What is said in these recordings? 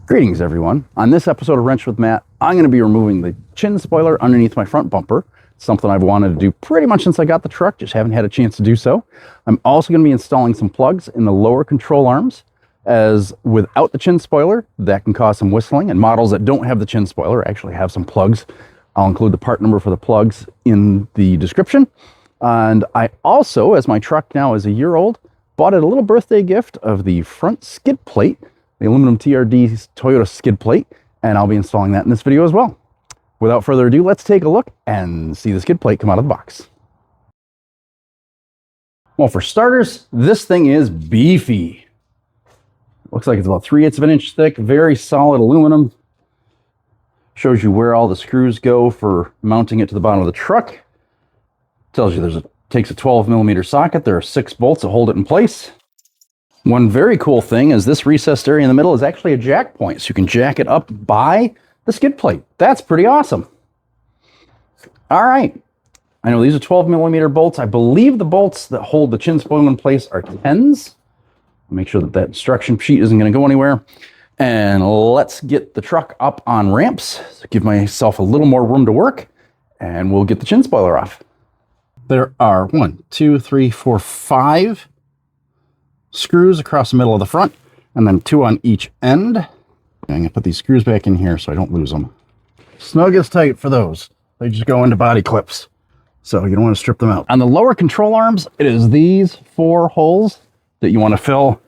Greetings everyone. On this episode of Wrench with Matt, I'm going to be removing the chin spoiler underneath my front bumper. It's something I've wanted to do pretty much since I got the truck, just haven't had a chance to do so. I'm also going to be installing some plugs in the lower control arms, as without the chin spoiler, that can cause some whistling, and models that don't have the chin spoiler actually have some plugs. I'll include the part number for the plugs in the description. And I also, as my truck now is a year old, bought it a little birthday gift of the front skid plate, the aluminum TRD Toyota skid plate, and I'll be installing that in this video as well. Without further ado, let's take a look and see the skid plate come out of the box. Well, for starters, this thing is beefy. Looks like it's about 3/8 of an inch thick, very solid aluminum. Shows you where all the screws go for mounting it to the bottom of the truck. Tells you takes a 12mm socket. There are 6 bolts that hold it in place. One very cool thing is this recessed area in the middle is actually a jack point, so you can jack it up by the skid plate. That's pretty awesome. All right. I know these are 12mm bolts. I believe the bolts that hold the chin spoiler in place are 10s. Make sure that that instruction sheet isn't going to go anywhere. And let's get the truck up on ramps, so give myself a little more room to work, and we'll get the chin spoiler off. There are 1, 2, 3, 4, 5 screws across the middle of the front, and then 2 on each end. I'm going to put these screws back in here so I don't lose them. Snug is tight for those. They just go into body clips, so you don't want to strip them out. On the lower control arms, it is these 4 holes that you want to fill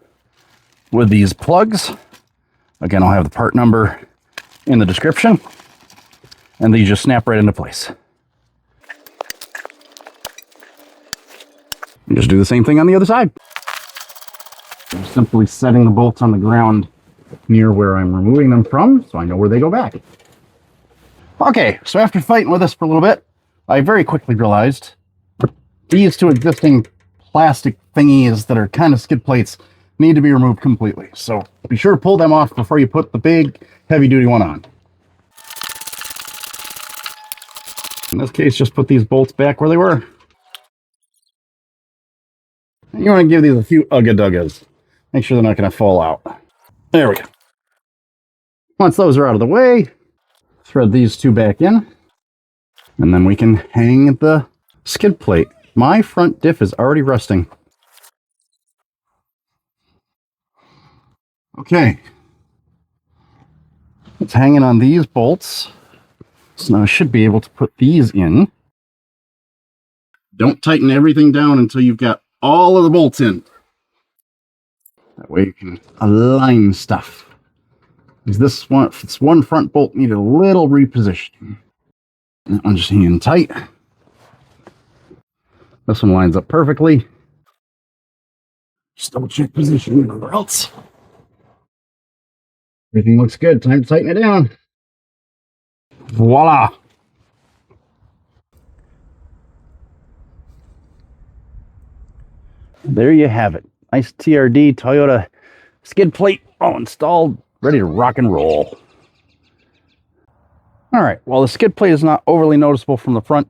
with these plugs. Again, I'll have the part number in the description, and these just snap right into place. And just do the same thing on the other side. I'm simply setting the bolts on the ground near where I'm removing them from, so I know where they go back. Okay, so after fighting with this for a little bit, I very quickly realized these 2 existing plastic thingies that are kind of skid plates need to be removed completely. So be sure to pull them off before you put the big heavy-duty one on. In this case, just put these bolts back where they were. And you want to give these a few ugga-duggas. Make sure they're not going to fall out. There we go. Once those are out of the way, thread these 2 back in, and then we can hang the skid plate. My front diff is already rusting. Okay. It's hanging on these bolts. So now I should be able to put these in. Don't tighten everything down until you've got all of the bolts in. That way you can align stuff. Because this one front bolt needed a little repositioning. That one's just hanging tight. This one lines up perfectly. Just double check position everywhere else. Everything looks good. Time to tighten it down. Voila! There you have it. Nice TRD Toyota skid plate all installed, ready to rock and roll. All right, while the skid plate is not overly noticeable from the front,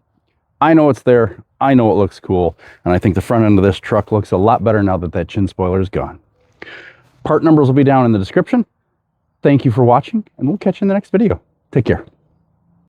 I know it's there, I know it looks cool, and I think the front end of this truck looks a lot better now that that chin spoiler is gone. Part numbers will be down in the description. Thank you for watching, and we'll catch you in the next video. Take care.